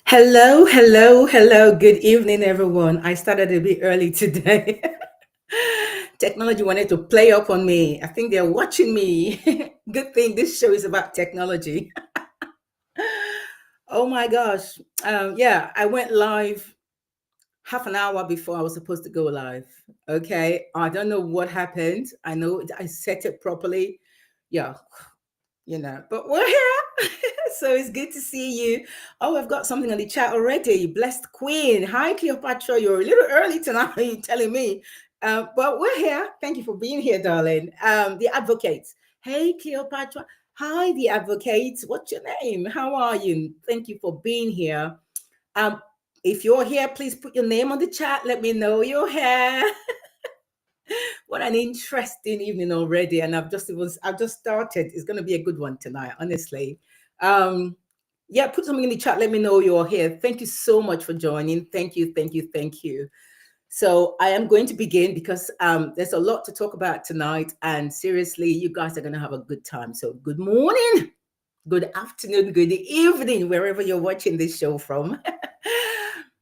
Hello, hello, hello. Good evening, everyone. I started a bit early today. Technology wanted to play up on me. I think they're watching me. Good thing this show is about technology. Oh my gosh. Yeah, I went live half an hour before I was supposed to go live. Okay. I don't know what happened. I know I set it properly. Yeah, but we're here. So it's good to see you. Oh, I've got something on the chat already. Blessed Queen. Hi, Cleopatra. You're a little early tonight, you're telling me. But we're here. Thank you for being here, darling. The advocates. Hey, Cleopatra. Hi, the advocates. What's your name? How are you? Thank you for being here. Um, if you're here, please put your name on the chat. Let me know you're here. What an interesting evening already, and I've just started. It's going to be a good one tonight, honestly. Um, yeah, put something in the chat. Let me know you're here. Thank you so much for joining. Thank you, thank you, thank you. So I am going to begin because there's a lot to talk about tonight, and seriously, you guys are going to have a good time. So good morning, good afternoon, good evening, wherever you're watching this show from.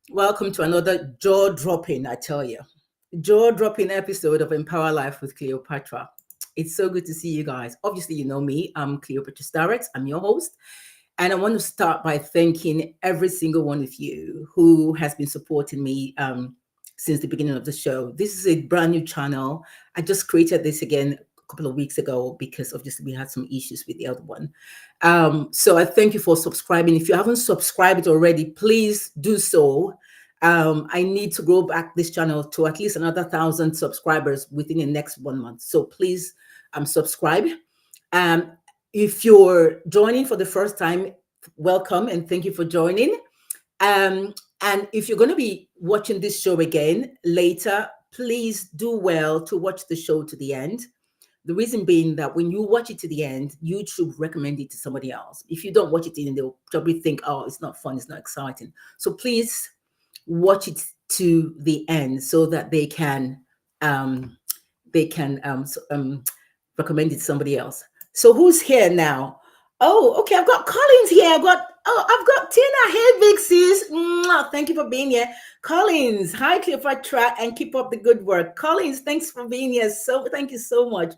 Welcome to another jaw-dropping, I tell you, jaw-dropping episode of Empower Life with Cleopatra. It's so good to see you guys. Obviously, you know me. I'm Cleopatra Starrett. I'm your host. And I want to start by thanking every single one of you who has been supporting me since the beginning of the show. This is a brand new channel. I just created this again a couple of weeks ago because obviously we had some issues with the other one. So I thank you for subscribing. If you haven't subscribed already, please do so. I need to grow back this channel to at least another 1,000 subscribers within the next 1 month. So please subscribe. If you're joining for the first time, welcome and thank you for joining. And if you're going to be watching this show again later, please do well to watch the show to the end. The reason being that when you watch it to the end, YouTube recommend it to somebody else. If you don't watch it in, they'll probably think, oh, it's not fun, it's not exciting. So please watch it to the end so that they can recommend it to somebody else. So who's here now? Oh, okay. I've got Collins here. I've got Tina. Hey, big sis. Mwah, thank you for being here. Collins, hi Cleopatra, and keep up the good work. Collins, thanks for being here. So thank you so much.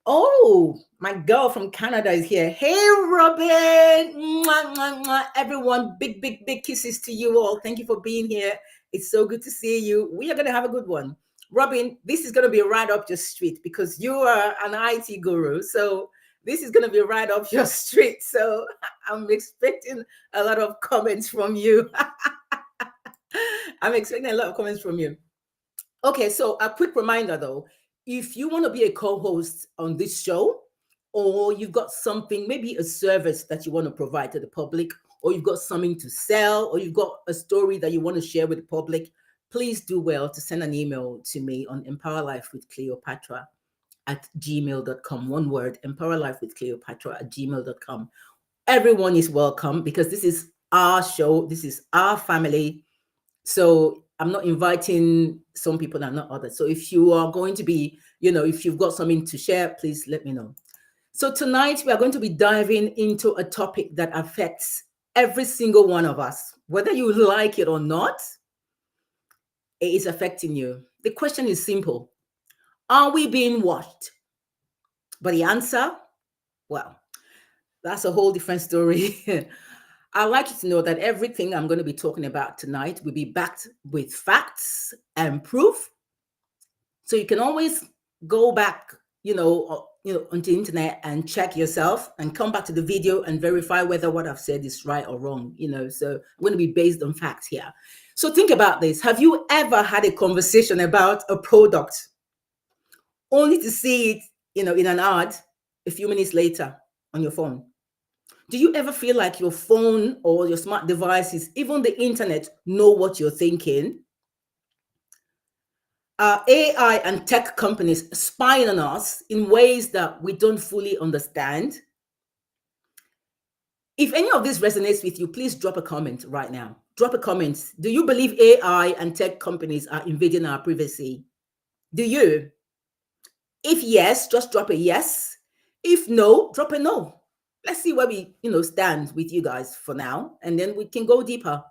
Oh, my girl from Canada is here. Hey, Robin. Mwah, mwah, mwah. Everyone, big, big, big kisses to you all. Thank you for being here. It's so good to see you. We are going to have a good one. Robin, this is going to be right up your street because you are an IT guru. So this is going to be right up your street. So I'm expecting a lot of comments from you. I'm expecting a lot of comments from you. Okay, so a quick reminder though, if you want to be a co-host on this show, or you've got something, maybe a service that you want to provide to the public, or you've got something to sell, or you've got a story that you want to share with the public, please do well to send an email to me on empowerlifewithcleopatra at gmail.com. One word, empowerlifewithcleopatra at gmail.com. Everyone is welcome because this is our show, this is our family. So I'm not inviting some people and not others. So if you are going to be, if you've got something to share, please let me know. So tonight we are going to be diving into a topic that affects every single one of us, whether you like it or not. It is affecting you. The question is simple. Are we being watched? But the answer, well, that's a whole different story. I'd like you to know that everything I'm going to be talking about tonight will be backed with facts and proof. So you can always go back, onto the internet and check yourself and come back to the video and verify whether what I've said is right or wrong. So I'm going to be based on facts here. So think about this. Have you ever had a conversation about a product only to see it, in an ad a few minutes later on your phone? Do you ever feel like your phone or your smart devices, even the internet, know what you're thinking? AI and tech companies spying on us in ways that we don't fully understand. If any of this resonates with you, please drop a comment right now. Drop a comment. Do you believe AI and tech companies are invading our privacy? Do you? If yes, just drop a yes. If no, drop a no. Let's see where we, stand with you guys for now, and then we can go deeper.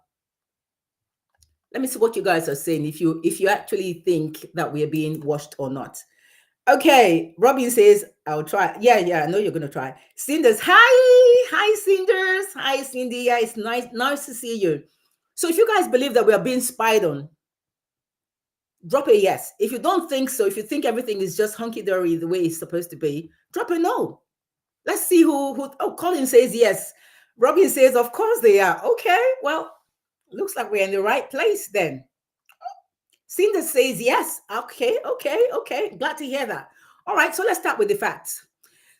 Let me see what you guys are saying. If you actually think that we are being watched or not. Okay, Robin says, I'll try. Yeah, I know you're gonna try. Cinders, hi, Cinders, hi, Cindy. Yeah, it's nice to see you. So if you guys believe that we are being spied on, drop a yes. If you don't think so, if you think everything is just hunky dory the way it's supposed to be, drop a no. Let's see who. Oh, Colin says yes. Robin says, of course they are. Okay, well, looks like we're in the right place then. Cinda says yes. Okay. Glad to hear that. All right, so let's start with the facts.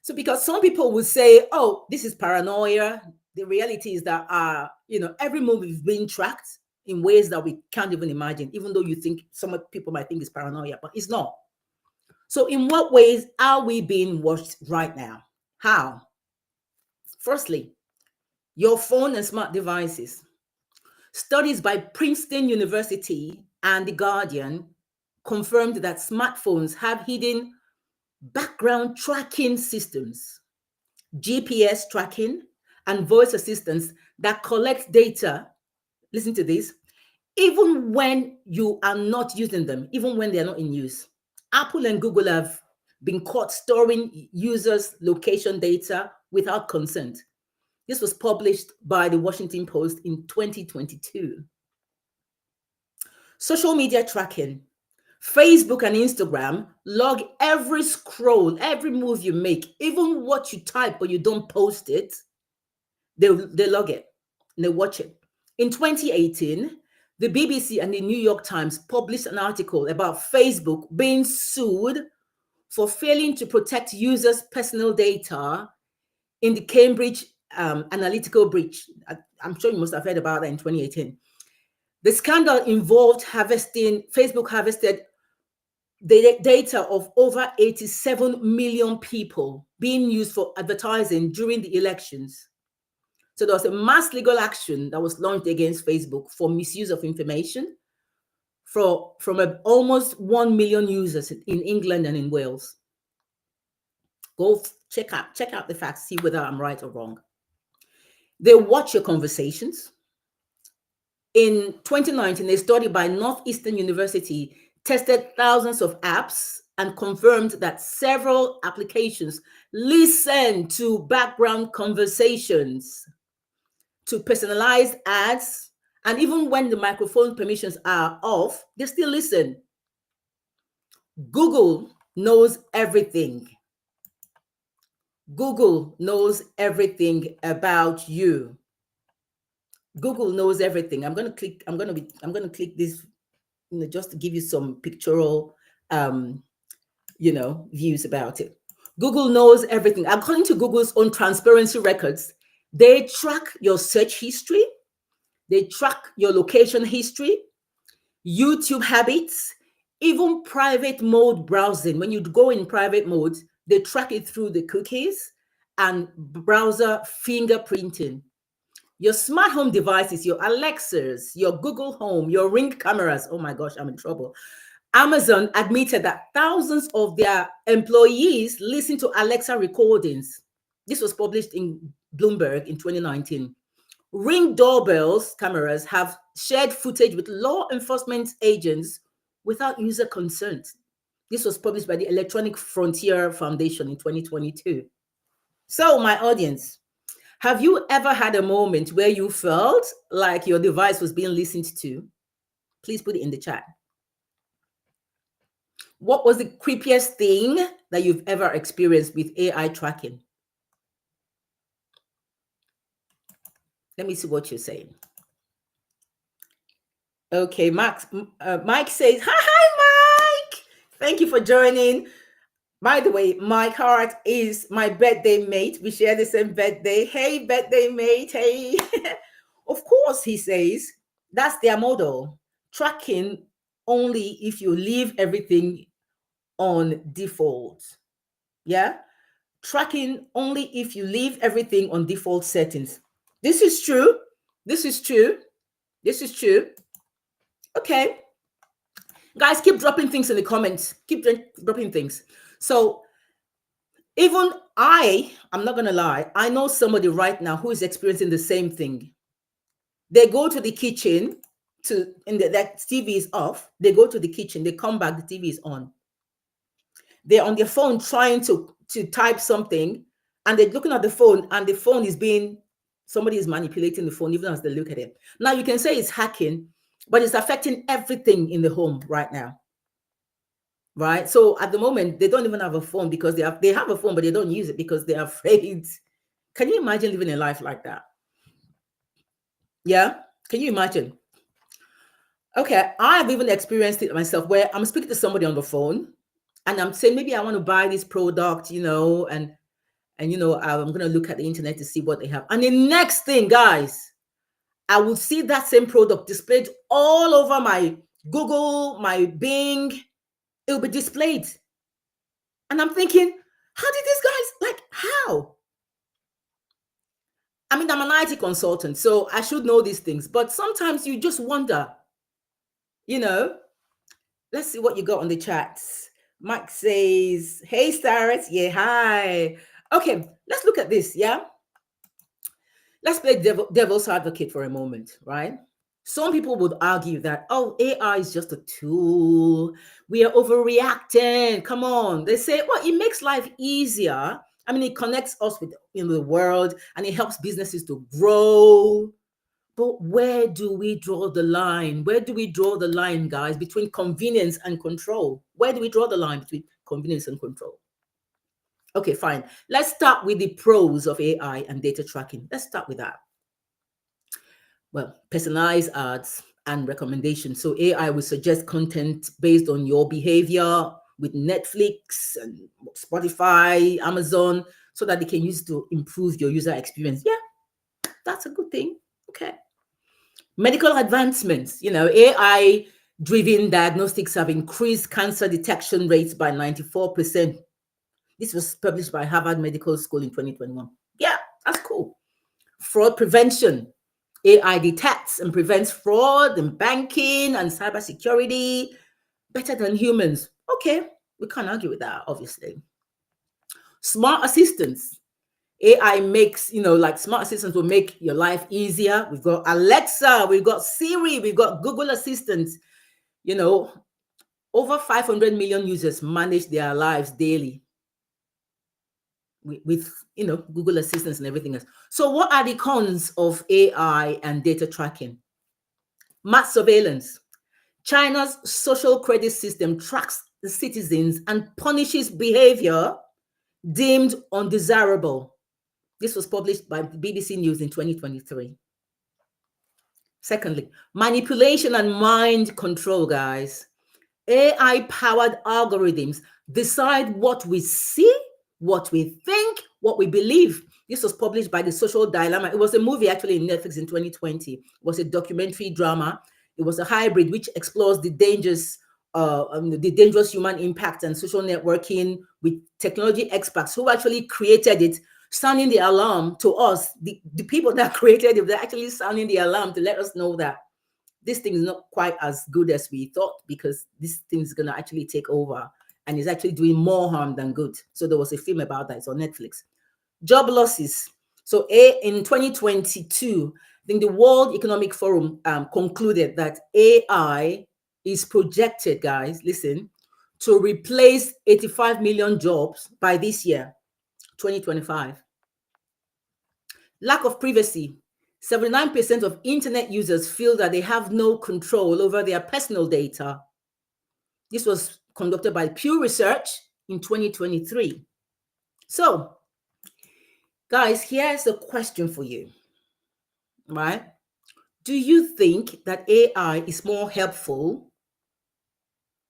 So, because some people would say, oh, this is paranoia. The reality is that, every move is being tracked in ways that we can't even imagine, even though you think some people might think it's paranoia, but it's not. So, in what ways are we being watched right now? How? Firstly, your phone and smart devices. Studies by Princeton University and The Guardian confirmed that smartphones have hidden background tracking systems, GPS tracking, and voice assistants that collect data. Listen to this, even when you are not using them, even when they are not in use. Apple and Google have been caught storing users' location data without consent. This was published by the Washington Post in 2022. Social media tracking. Facebook and Instagram log every scroll, every move you make, even what you type but you don't post it, they log it and they watch it. In 2018, the BBC and the New York Times published an article about Facebook being sued for failing to protect users' personal data in the Cambridge Analytical breach. I'm sure you must have heard about that in 2018. The scandal involved Facebook harvested the data of over 87 million people being used for advertising during the elections. So there was a mass legal action that was launched against Facebook for misuse of information from almost 1 million users in England and in Wales. Go check out the facts, see whether I'm right or wrong. They watch your conversations. In 2019, a study by Northeastern University tested thousands of apps and confirmed that several applications listen to background conversations, to personalized ads, and even when the microphone permissions are off, they still listen. Google knows everything. Google knows everything about you. Google knows everything. I'm going to click this, just to give you some pictorial, views about it. Google knows everything. According to Google's own transparency records, they track your search history, they track your location history, YouTube habits, even private mode browsing. When you go in private mode, they track it through the cookies and browser fingerprinting. Your smart home devices, your Alexas, your Google Home, your Ring cameras. Oh my gosh, I'm in trouble. Amazon admitted that thousands of their employees listen to Alexa recordings. This was published in Bloomberg in 2019. Ring doorbells cameras have shared footage with law enforcement agents without user consent. This was published by the Electronic Frontier Foundation in 2022. So, my audience, have you ever had a moment where you felt like your device was being listened to? Please put it in the chat. What was the creepiest thing that you've ever experienced with AI tracking? Let me see what you're saying. Okay, Mike says, hi, Mike. Thank you for joining. By the way, Mike Hart is my birthday mate. We share the same birthday. Hey, birthday mate. Hey. Of course, he says, that's their model. Tracking only if you leave everything on default. Yeah? Tracking only if you leave everything on default settings. This is true. This is true. This is true. Okay. Guys, keep dropping things in the comments. Keep dropping things. So, Even I'm not gonna lie, I know somebody right now who is experiencing the same thing. They go to the kitchen that TV is off. They go to the kitchen, they come back, the TV is on. They're on their phone trying to type something, and they're looking at the phone, and the phone is being somebody is manipulating the phone even as they look at it. Now you can say it's hacking, but it's affecting everything in the home right now. Right? So at the moment, they don't even have a phone because they have a phone, but they don't use it because they're afraid. Can you imagine living a life like that? Yeah? Can you imagine? Okay, I've even experienced it myself where I'm speaking to somebody on the phone and I'm saying maybe I want to buy this product, I'm going to look at the internet to see what they have. And the next thing, guys, I will see that same product displayed all over my Google, my Bing. It will be displayed. And I'm thinking, how did these guys, how? I mean, I'm an IT consultant, so I should know these things. But sometimes you just wonder, you know. Let's see what you got on the chats. Mike says, hey, Starrett. Yeah, hi. Okay, let's look at this, yeah? Let's play devil's advocate for a moment, right? Some people would argue that, oh, AI is just a tool. We are overreacting. Come on. They say, well, it makes life easier. I mean, it connects us with the world and it helps businesses to grow. But where do we draw the line? Where do we draw the line, guys, between convenience and control? Where do we draw the line between convenience and control? Okay, fine. Let's start with the pros of AI and data tracking. Let's start with that. Well, personalized ads and recommendations. So AI will suggest content based on your behavior with Netflix and Spotify, Amazon, so that they can use it to improve your user experience. Yeah, that's a good thing. Okay. Medical advancements, AI driven diagnostics have increased cancer detection rates by 94%. This was published by Harvard Medical School in 2021. Yeah, that's cool. Fraud prevention. AI detects and prevents fraud in banking and cybersecurity better than humans. Okay, we can't argue with that, obviously. Smart assistants. AI makes, smart assistants will make your life easier. We've got Alexa, we've got Siri, we've got Google Assistants. Over 500 million users manage their lives daily with Google Assistants and everything else. So what are the cons of AI and data tracking? Mass surveillance. China's social credit system tracks the citizens and punishes behavior deemed undesirable. This was published by BBC News in 2023. Secondly, manipulation and mind control, guys. AI-powered algorithms decide what we see, what we think, what we believe. This was published by The Social Dilemma. It was a movie actually in Netflix in 2020. It was a documentary drama. It was a hybrid which explores the dangerous human impact and social networking with technology experts who actually created it, sounding the alarm to us. The people that created it, they're actually sounding the alarm to let us know that this thing is not quite as good as we thought, because this thing is going to actually take over and is actually doing more harm than good. So there was a film about that. It's on Netflix. Job losses. So in 2022, I think the World Economic Forum concluded that AI is projected, guys, listen, to replace 85 million jobs by this year, 2025. Lack of privacy. 79% of internet users feel that they have no control over their personal data. This was conducted by Pew Research in 2023. So, guys, here's a question for you, right? Do you think that AI is more helpful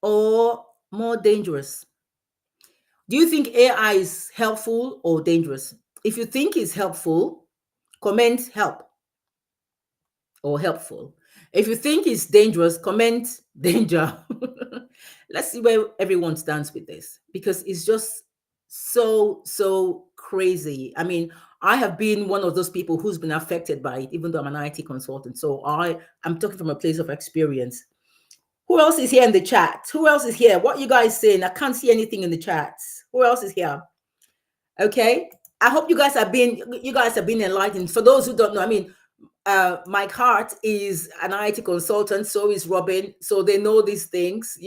or more dangerous? Do you think AI is helpful or dangerous? If you think it's helpful, comment help or helpful. If you think it's dangerous, comment danger. Let's see where everyone stands with this, because it's just so crazy. I mean, I have been one of those people who's been affected by it, even though I'm an IT consultant. So I'm talking from a place of experience. Who else is here in the chat? Who else is here? What you guys saying? I can't see anything in the chats. Who else is here? Okay. I hope you guys have been enlightened. For those who don't know, I mean, Mike Hart is an IT consultant, so is Robin. So they know these things.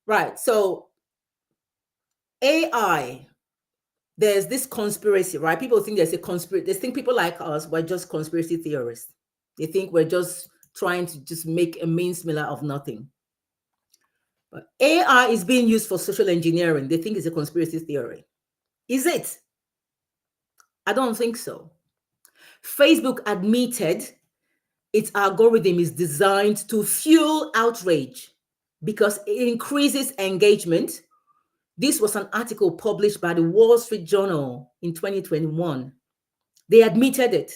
Right. So AI, there's this conspiracy, right? People think there's a conspiracy. They think people like us, we're just conspiracy theorists. They think we're just trying to just make a mincemeat of nothing. But AI is being used for social engineering. They think it's a conspiracy theory. Is it? I don't think so. Facebook admitted its algorithm is designed to fuel outrage because it increases engagement. This was an article published by the Wall Street Journal in 2021. They admitted it.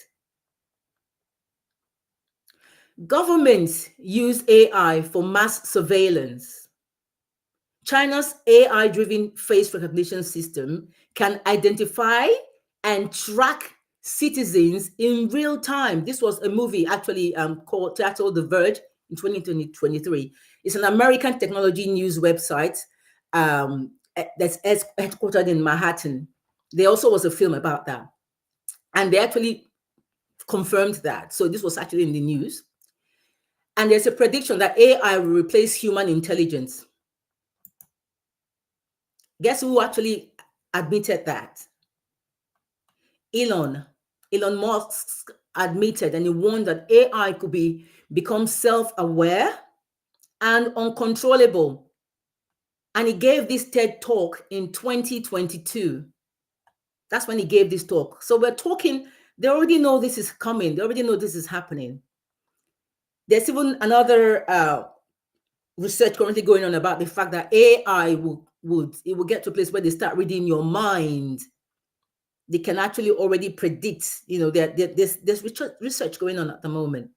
Governments use AI for mass surveillance. China's AI driven face recognition system can identify and track citizens in real time. This was a movie actually titled The Verge in 2023. It's an American technology news website that's headquartered in Manhattan. There also was a film about that. And they actually confirmed that. So this was actually in the news. And there's a prediction that AI will replace human intelligence. Guess who actually admitted that? Elon. Elon Musk admitted, and he warned that AI could become self-aware and uncontrollable. And he gave this TED talk in 2022. That's when he gave this talk. So we're talking, they already know this is coming. They already know this is happening. There's even another research currently going on about the fact that AI will get to a place where they start reading your mind. They can actually already predict, there's research going on at the moment.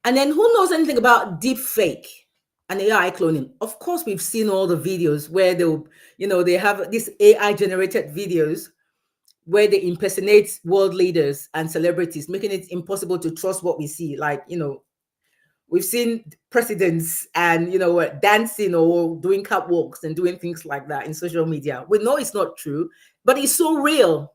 And then who knows anything about deep fake and AI cloning? Of course, we've seen all the videos where they have these AI generated videos where they impersonate world leaders and celebrities, making it impossible to trust what we see. Like, we've seen presidents and dancing or doing catwalks and doing things like that in social media. We know it's not true, but it's so real.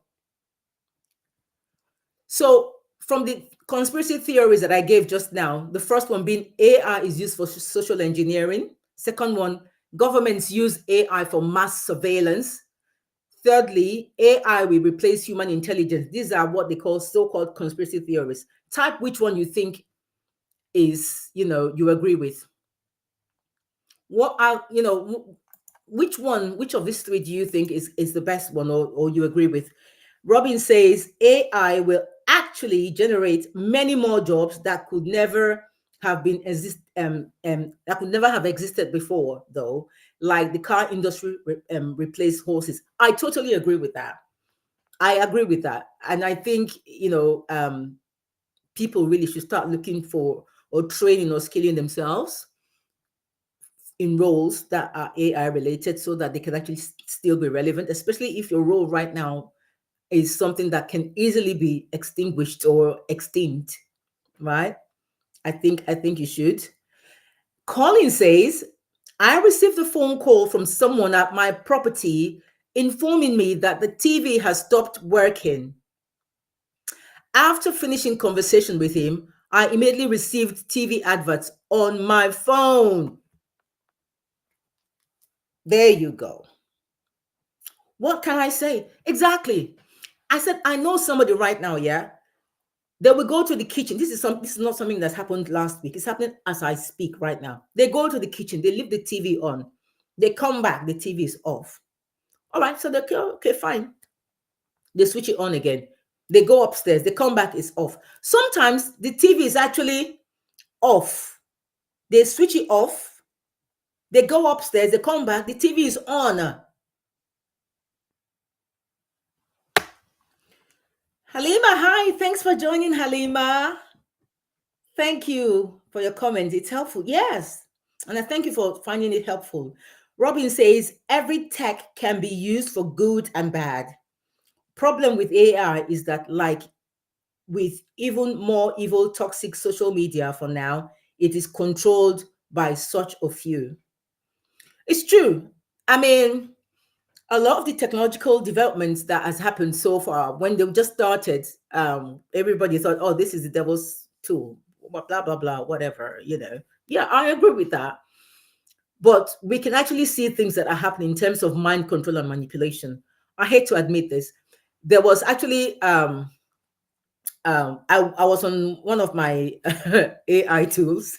So from the conspiracy theories that I gave just now, the first one being AI is used for social engineering. Second one, governments use AI for mass surveillance. Thirdly, AI will replace human intelligence. These are what they call so-called conspiracy theories. Type which one you think is, you agree with. What are, which of these three do you think is the best one, or you agree with? Robin says AI will actually generate many more jobs that could never have that could never have existed before, though, like the car industry replaced horses. I totally agree with that. I agree with that, and I think people really should start looking for or training or skilling themselves in roles that are AI related, so that they can actually still be relevant, especially if your role right now is something that can easily be extinguished or extinct, right? I think you should. Colin says, I received a phone call from someone at my property informing me that the TV has stopped working. After finishing conversation with him, I immediately received TV adverts on my phone. There you go. What can I say? Exactly. I said, I know somebody right now, yeah. They will go to the kitchen. This is not something that's happened last week. It's happening as I speak right now. They go to the kitchen, they leave the TV on. They come back, the TV is off. All right, so they go, okay, fine. They switch it on again. They go upstairs, they come back, it's off. Sometimes the TV is actually off. They switch it off. They go upstairs, they come back, the TV is on. Halima, hi. Thanks for joining, Halima. Thank you for your comment. It's helpful. Yes. And I thank you for finding it helpful. Robin says every tech can be used for good and bad. Problem with AI is that, like with even more evil, toxic social media for now, it is controlled by such a few. It's true. I mean, A lot of the technological developments that has happened so far, when they just started, everybody thought, oh, this is the devil's tool, blah blah blah, whatever, Yeah, I agree with that. But we can actually see things that are happening in terms of mind control and manipulation. I hate to admit this. There was actually I was on one of my AI tools.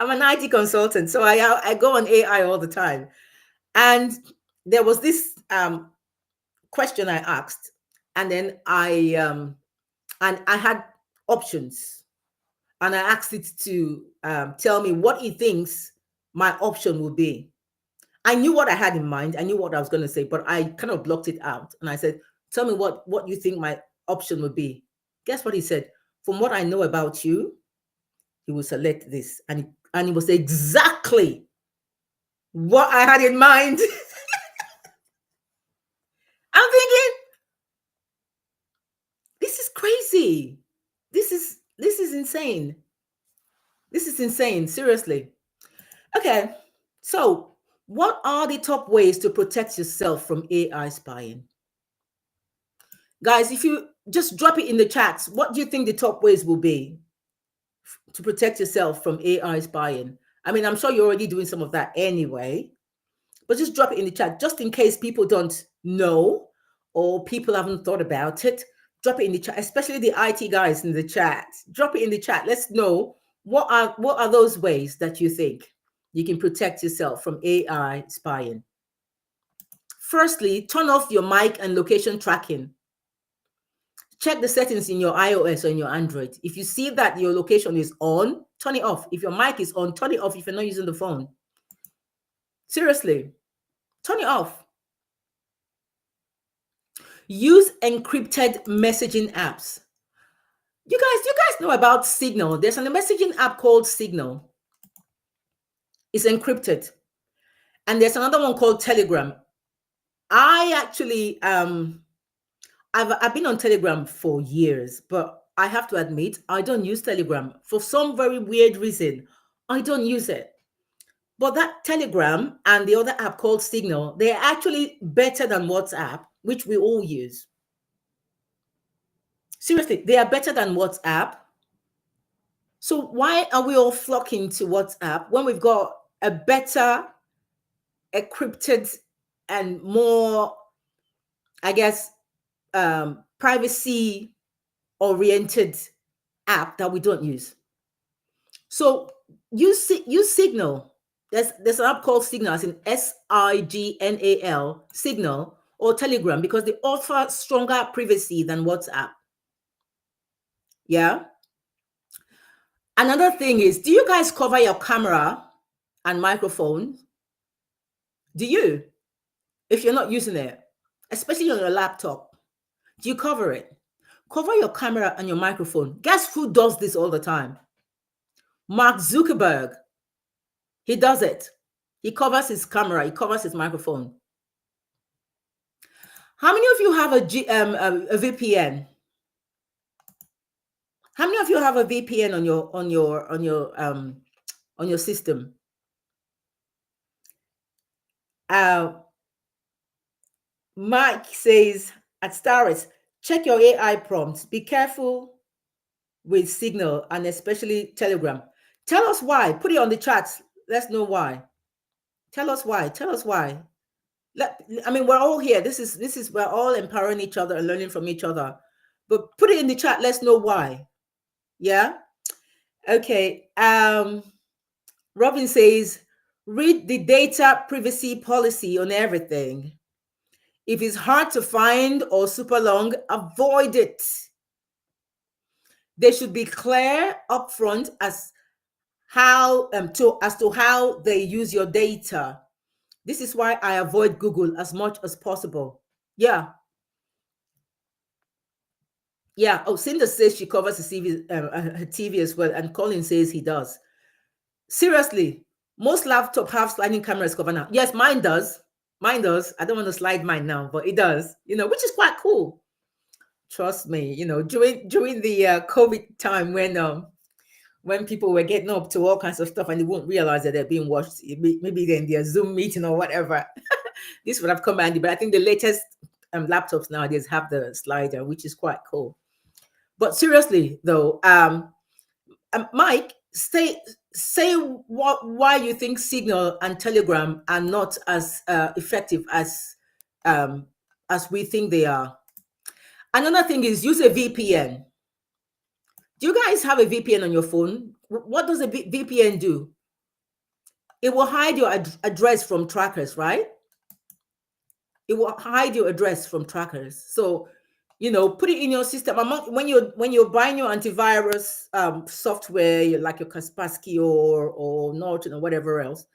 I'm an IT consultant, so I go on AI all the time. And there was this question I asked, and then I had options, and I asked it to tell me what it thinks my option would be. I knew what I had in mind. I knew what I was going to say, but I kind of blocked it out. And I said, "Tell me what you think my option would be." Guess what he said? From what I know about you, he will select this, and it was exactly what I had in mind. I'm thinking, this is crazy. This is insane. This is insane. Seriously. Okay. So, what are the top ways to protect yourself from AI spying? Guys, if you just drop it in the chats, what do you think the top ways will be to protect yourself from AI spying? I mean, I'm sure you're already doing some of that anyway, but just drop it in the chat just in case people don't know or people haven't thought about it. Drop it in the chat, especially the IT guys in the chat. Drop it in the chat. Let's know what are those ways that you think you can protect yourself from AI spying. Firstly, turn off your mic and location tracking. Check the settings in your iOS or in your Android. If you see that your location is on, turn it off. If your mic is on, turn it off if you're not using the phone. Seriously, turn it off. Use encrypted messaging apps. You guys know about Signal. There's a messaging app called Signal. It's encrypted. And there's another one called Telegram. I actually I've been on Telegram for years, but I have to admit I don't use Telegram for some very weird reason. I don't use it. But that Telegram and the other app called Signal, they're actually better than WhatsApp, which we all use. Seriously, they are better than WhatsApp. So why are we all flocking to WhatsApp when we've got a better encrypted and more, I guess, privacy oriented app that we don't use? So use Signal. There's an app called Signal, as in Signal, Signal, or Telegram, because they offer stronger privacy than WhatsApp. Yeah. Another thing is, do you guys cover your camera and microphone? Do you? If you're not using it, especially on your laptop, do you cover it? Cover your camera and your microphone. Guess who does this all the time? Mark Zuckerberg. He does it. He covers his camera, he covers his microphone. How many of you have a VPN? How many of you have a VPN on your system? Mike says at Staris, check your AI prompts. Be careful with Signal and especially Telegram. Tell us why. Put it on the chats. Let's know why. Tell us why. Tell us why. I mean, we're all here. This is we're all empowering each other and learning from each other. But put it in the chat. Let's know why. Yeah. Okay. Robin says, read the data privacy policy on everything. If it's hard to find or super long, avoid it. They should be clear upfront as to how they use your data. This is why I avoid Google as much as possible. Yeah. Yeah. Oh, Cinda says she covers her TV as well, and Colin says he does. Seriously, most laptops have sliding cameras cover now. Yes, mine does. Mine does. I don't want to slide mine now, but it does. Which is quite cool. Trust me. During the COVID time when people were getting up to all kinds of stuff and they won't realize that they're being watched, maybe in their Zoom meeting or whatever. This is what I've commanded, but I think the latest laptops nowadays have the slider, which is quite cool. But seriously, though, Mike, say why you think Signal and Telegram are not as effective as we think they are. Another thing is use a VPN. Do you guys have a VPN on your phone? What does a VPN do? It will hide your address from trackers, right? It will hide your address from trackers. So, put it in your system. When you're buying your antivirus software, like your Kaspersky or Norton or whatever else,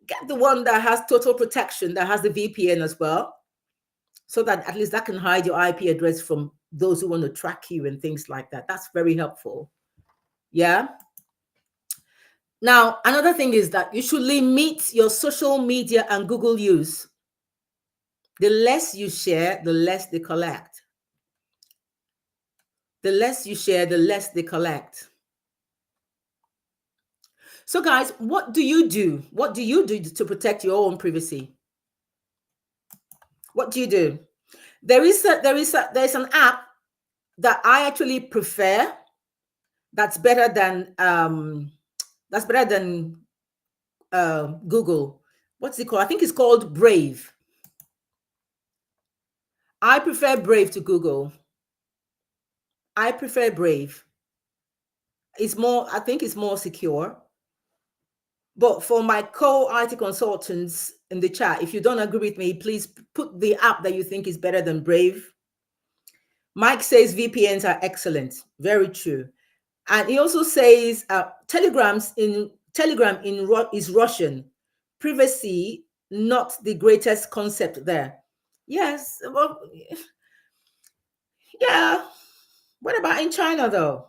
get the one that has total protection, that has the VPN as well, so that at least that can hide your IP address from those who want to track you and things like that. That's very helpful. Yeah. Now, another thing is that you should limit your social media and Google use. The less you share, the less they collect. The less you share, the less they collect. So, guys, what do you do? What do you do to protect your own privacy? What do you do? There's an app that I actually prefer. That's better than Google. What's it called? I think it's called Brave. I prefer Brave to Google. I prefer Brave. I think it's more secure. But for my co-IT consultants in the chat, if you don't agree with me, please put the app that you think is better than Brave. Mike says VPNs are excellent. Very true. And he also says Telegram is Russian. Privacy, not the greatest concept there. Yes. Well, yeah. What about in China, though?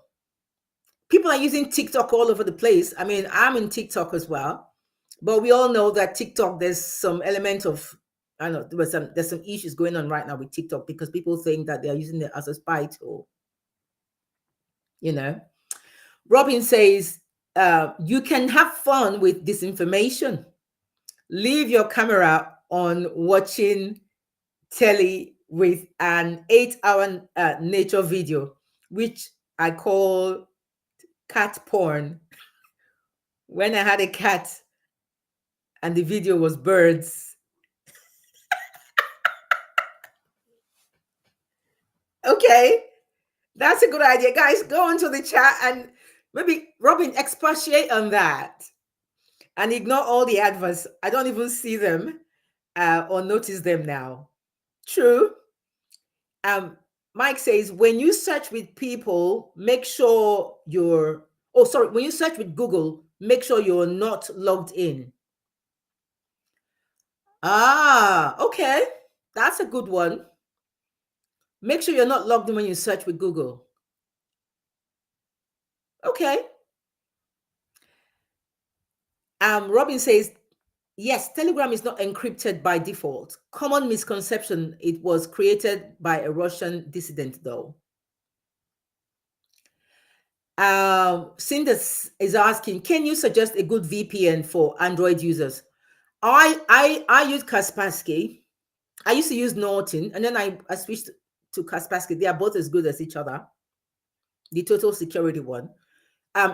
People are using TikTok all over the place. I mean, I'm in TikTok as well. But we all know that TikTok, there's some element of, I don't know, there's some issues going on right now with TikTok because people think that they're using it as a spy tool. Robin says, you can have fun with disinformation. Leave your camera on watching telly with an 8-hour nature video, which I call cat porn. When I had a cat and the video was birds. Okay, that's a good idea. Guys, go into the chat and maybe Robin expatiate on that and ignore all the adverts. I don't even see them or notice them now. True. Mike says, when you search with people, make sure when you search with Google, make sure you're not logged in. Okay. That's a good one. Make sure you're not logged in when you search with Google. Okay. Robin says, yes, Telegram is not encrypted by default. Common misconception, it was created by a Russian dissident, though. Cinda is asking, can you suggest a good VPN for Android users? I use Kaspersky. I used to use Norton, and then I switched to Kaspersky. They are both as good as each other. The total security one.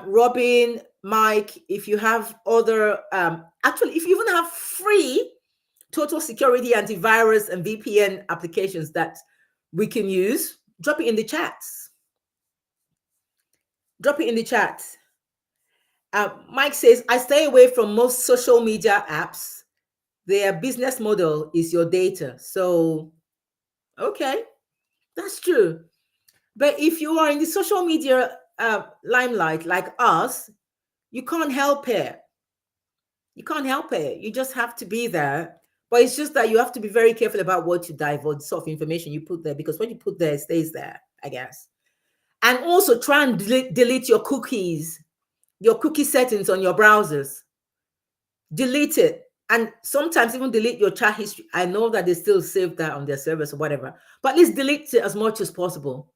Robin, Mike, if you have other, actually, if you even have free total security antivirus and VPN applications that we can use, drop it in the chats. Drop it in the chat. Mike says, I stay away from most social media apps. Their business model is your data. So, okay, that's true. But if you are in the social media limelight like us, you can't help it. You can't help it. You just have to be there. But it's just that you have to be very careful about what you divulge, sort of information you put there, because what you put there stays there, I guess. And also try and delete your cookies, your cookie settings on your browsers. Delete it. And sometimes even delete your chat history. I know that they still save that on their servers or whatever, but at least delete it as much as possible.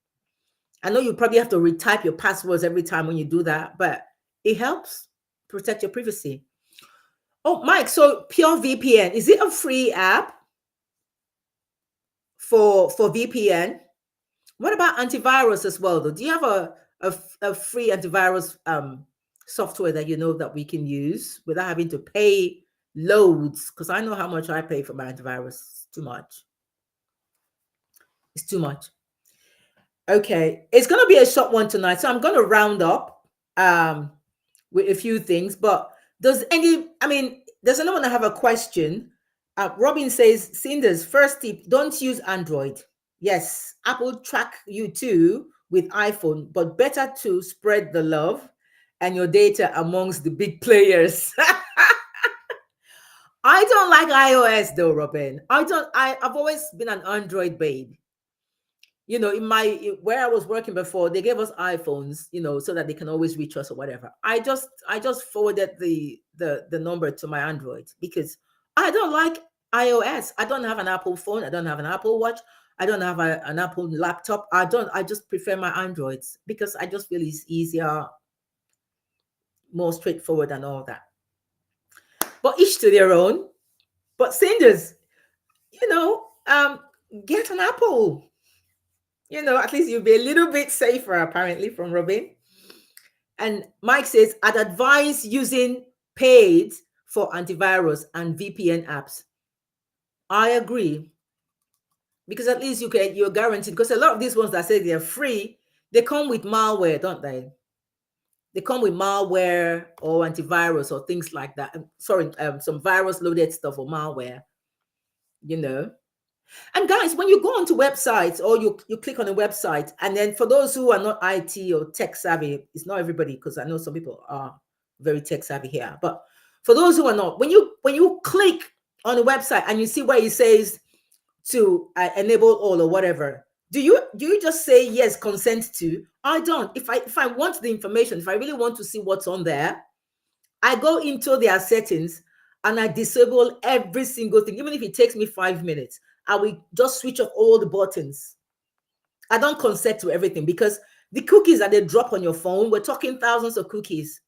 I know you probably have to retype your passwords every time when you do that, but it helps protect your privacy. Oh, Mike, so Pure VPN, is it a free app? for VPN. What about antivirus as well, though? Do you have a free antivirus software that you know that we can use without having to pay loads? Because I know how much I pay for my antivirus. Too much. It's too much. Okay, it's gonna be a short one tonight, so I'm gonna round up with a few things. But does anyone have a question? Robin says, Cinders, first tip, don't use Android. Yes, Apple track you too with iPhone, but better to spread the love and your data amongst the big players. I don't like iOS though, Robin. I've always been an Android babe. Where I was working before, they gave us iPhones, so that they can always reach us or whatever. I just forwarded the number to my Android because I don't like iOS. I don't have an Apple phone. I don't have an Apple Watch. I don't have an Apple laptop. I just prefer my Androids because I just feel it's easier, more straightforward and all that. But each to their own. But Cinders, get an Apple. At least you'll be a little bit safer, apparently, from Robin. And Mike says, I'd advise using paid for antivirus and VPN apps. I agree. Because at least you're guaranteed. Because a lot of these ones that say they're free, they come with malware, don't they? They come with malware or antivirus or things like that. Sorry, some virus loaded stuff or malware, And guys, when you go onto websites or you click on a website, and then for those who are not IT or tech savvy, it's not everybody, because I know some people are very tech savvy here, but for those who are not, when you click on a website and you see where it says to enable all or whatever, do you just say yes, consent to? I don't. If I want the information, if I really want to see what's on there, I go into their settings and I disable every single thing, even if it takes me 5 minutes. I will just switch off all the buttons. I don't consent to everything because the cookies that they drop on your phone, we're talking thousands of cookies.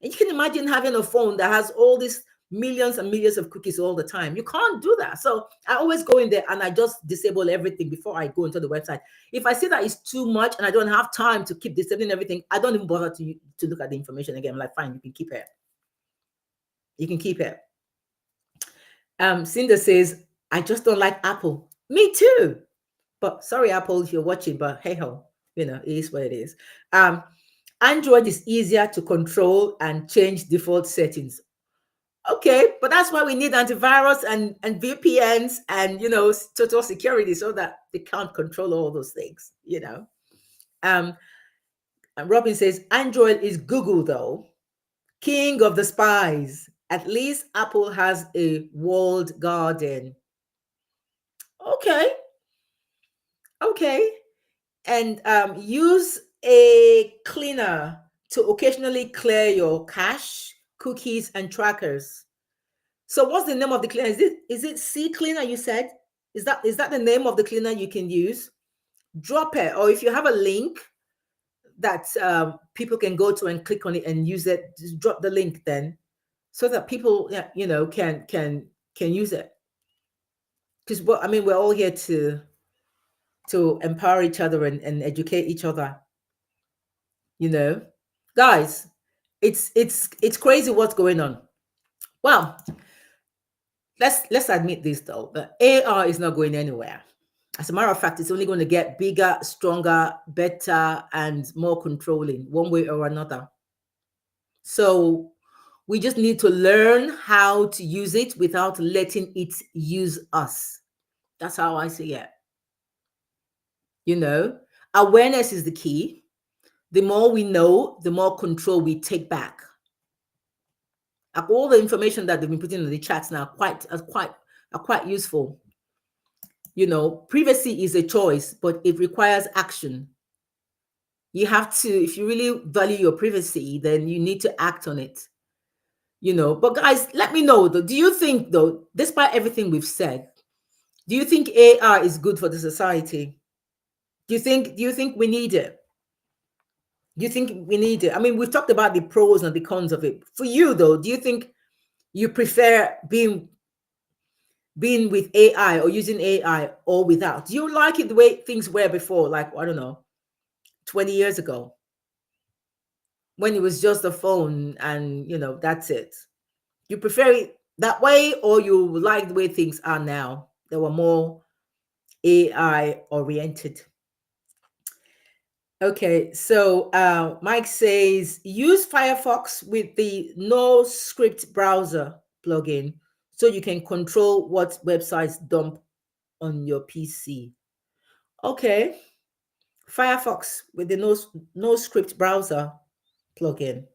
And you can imagine having a phone that has all these millions and millions of cookies all the time. You can't do that. So I always go in there and I just disable everything before I go into the website. If I see that it's too much and I don't have time to keep disabling everything, I don't even bother to look at the information again. I'm like, fine, you can keep it. You can keep it. Cinda says, I just don't like Apple. Me too. But sorry, Apple, if you're watching, but hey ho, it is what it is. Android is easier to control and change default settings. Okay, but that's why we need antivirus and VPNs and total security so that they can't control all those things, And Robin says Android is Google though, king of the spies. At least Apple has a walled garden. Okay. And use a cleaner to occasionally clear your cache, cookies, and trackers. So what's the name of the cleaner? Is it C cleaner you said? Is that the name of the cleaner you can use? Drop it, or if you have a link that people can go to and click on it and use it, just drop the link then, so that people can use it. Because we're all here to empower each other and educate each other. Guys, it's crazy what's going on. Well, let's admit this though, the AR is not going anywhere. As a matter of fact, it's only going to get bigger, stronger, better, and more controlling one way or another. So we just need to learn how to use it without letting it use us. That's how I see it. Awareness is the key. The more we know, the more control we take back. All the information that they've been putting in the chats now are quite useful. Privacy is a choice, but it requires action. You have to, if you really value your privacy, then you need to act on it. But guys, let me know though. Do you think though, despite everything we've said, do you think AR is good for the society? Do you think we need it? Do you think we need it? We've talked about the pros and the cons of it. For you though, do you think you prefer being being with AI or using AI or without? Do you like it the way things were before, like, I don't know, 20 years ago, when it was just a phone and, that's it? You prefer it that way, or you like the way things are now? They were more AI oriented. Okay, so Mike says use Firefox with the no script browser plugin so you can control what websites dump on your PC. Okay, Firefox with the no script browser plugin.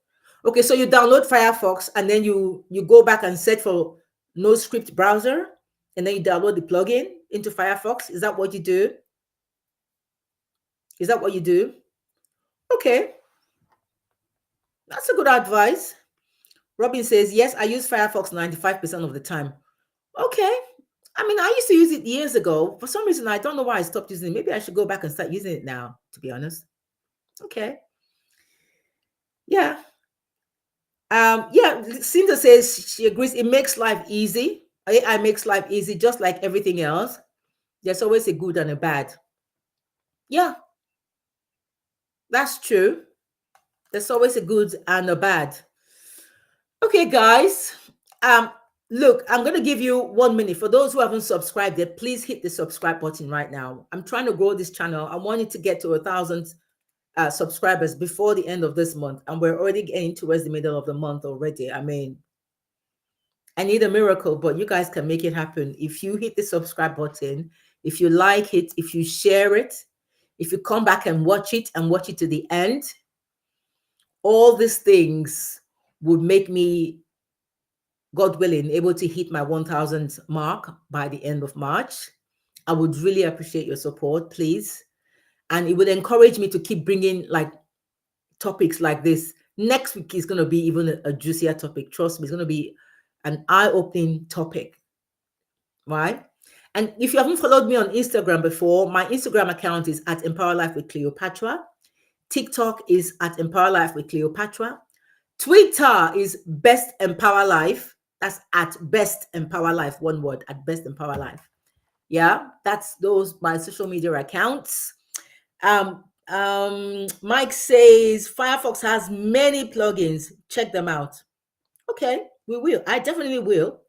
Okay, so you download Firefox and then you go back and set for no script browser, and then you download the plugin into Firefox. Is that what you do? Is that what you do? Okay, that's a good advice. Robin says, yes, I use Firefox 95% of the time. Okay. I mean, I used to use it years ago. For some reason, I don't know why I stopped using it. Maybe I should go back and start using it now, to be honest. Okay. Yeah. Yeah, Cinta says she agrees it makes life easy. AI makes life easy, just like everything else. There's always a good and a bad. Yeah, that's true. There's always a good and a bad. Okay, guys. Um, Look, I'm gonna give you 1 minute. For those who haven't subscribed yet, please hit the subscribe button right now. I'm trying to grow this channel. I want it to get to 1,000 subscribers before the end of this month, and we're already getting towards the middle of the month already. I mean, I need a miracle, but you guys can make it happen if you hit the subscribe button, if you like it, if you share it, if you come back and watch it to the end. All these things would make me, God willing, able to hit my 1,000 mark by the end of March. I would really appreciate your support, please. And it would encourage me to keep bringing like topics like this. Next week is going to be even a juicier topic. Trust me, it's going to be an eye-opening topic, right? And if you haven't followed me on Instagram before, my Instagram account is at Empower Life with Cleopatra. TikTok is at Empower Life with Cleopatra. Twitter is Best Empower Life. That's at Best Empower Life, one word, at Best Empower Life. Yeah, that's those my social media accounts. Mike says Firefox has many plugins. Check them out. Okay, we will. I definitely will.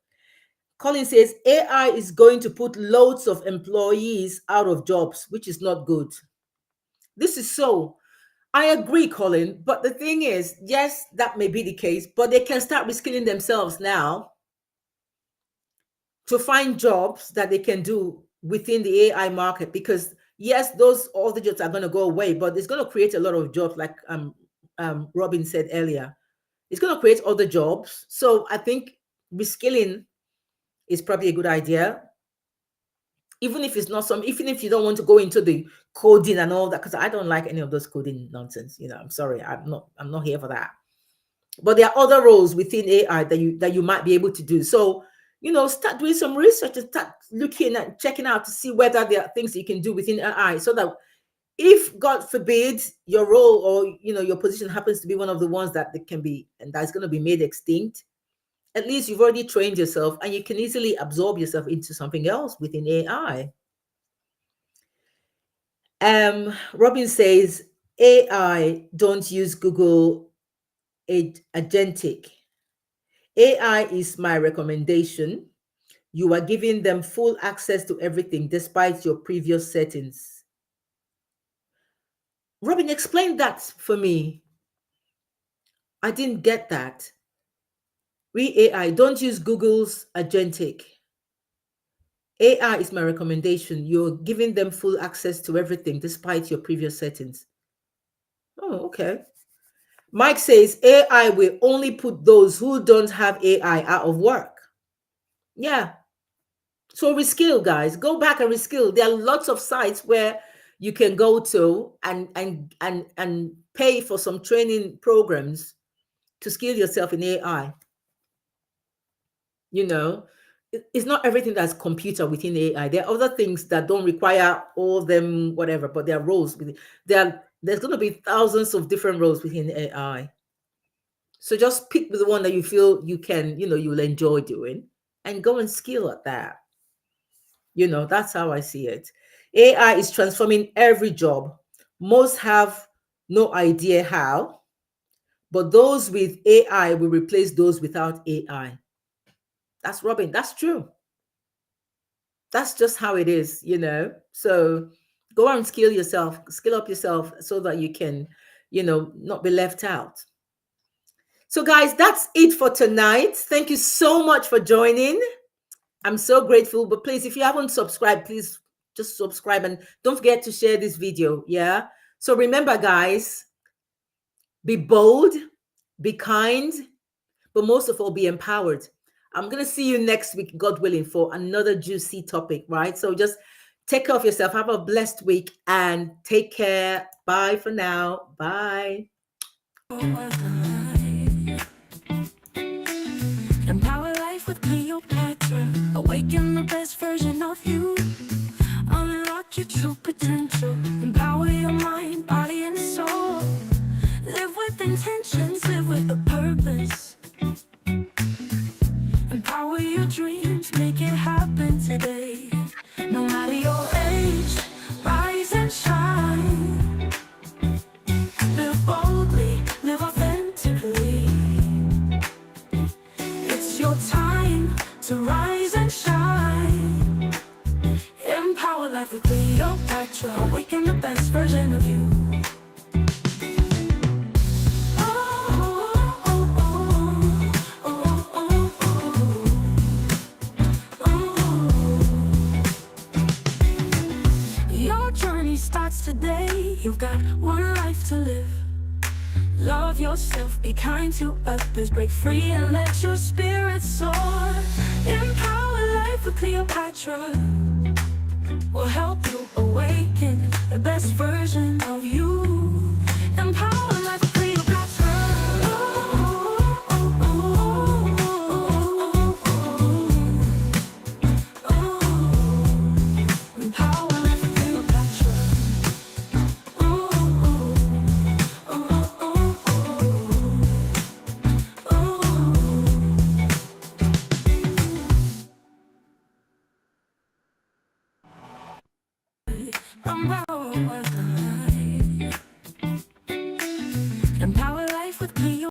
Colin says AI is going to put loads of employees out of jobs, which is not good. This is so. I agree, Colin. But the thing is, yes, that may be the case, but they can start reskilling themselves now to find jobs that they can do within the AI market. Because yes, those all the jobs are going to go away, but it's going to create a lot of jobs, like Robin said earlier. It's going to create other jobs. So I think reskilling is probably a good idea. Even if it's not even if you don't want to go into the coding and all that, because I don't like any of those coding nonsense. I'm sorry, I'm not here for that. But there are other roles within AI that you might be able to do. So, start doing some research and start looking at checking out to see whether there are things you can do within AI, so that if God forbid your role or your position happens to be one of the ones that can be and that's going to be made extinct, at least you've already trained yourself and you can easily absorb yourself into something else within AI. Robin says AI don't use Google Agentic. AI is my recommendation. You are giving them full access to everything despite your previous settings. Robin, explain that for me. I didn't get that. AI, don't use Google's Agentic. AI is my recommendation. You're giving them full access to everything despite your previous settings. Oh, okay. Mike says AI will only put those who don't have AI out of work. Yeah. So reskill, guys. Go back and reskill. There are lots of sites where you can go to and pay for some training programs to skill yourself in AI. It's not everything that's computer within AI. There are other things that don't require all them whatever, but there are roles within. There's going to be thousands of different roles within AI. So just pick the one that you feel you can, you'll enjoy doing, and go and skill at that. That's how I see it. AI is transforming every job. Most have no idea how, but those with AI will replace those without AI. That's Robin. That's true. That's just how it is. So go out and skill up yourself so that you can, not be left out. So, guys, that's it for tonight. Thank you so much for joining. I'm so grateful. But please, if you haven't subscribed, please just subscribe and don't forget to share this video. Yeah. So remember, guys, be bold, be kind, but most of all, be empowered. I'm going to see you next week, God willing, for another juicy topic, right? So just take care of yourself. Have a blessed week and take care. Bye for now. Bye. Empower life with Cleopatra. Awaken the best version of you. Unlock your true potential. Empower your mind, body, and soul. Live with intentions, live with a purpose. Empower your dreams, make it happen today. No matter your age, rise and shine. Live boldly, live authentically. It's your time to rise and shine. Empower life with Cleopatra. Awaken the best version of you. Your journey starts today. You've got one life to live. Love yourself, be kind to others, break free and let your spirit soar. Empower life with Cleopatra. Will help you awaken the best version of you. Empower life with Cleopatra. Empower life with Cleopatra. I'm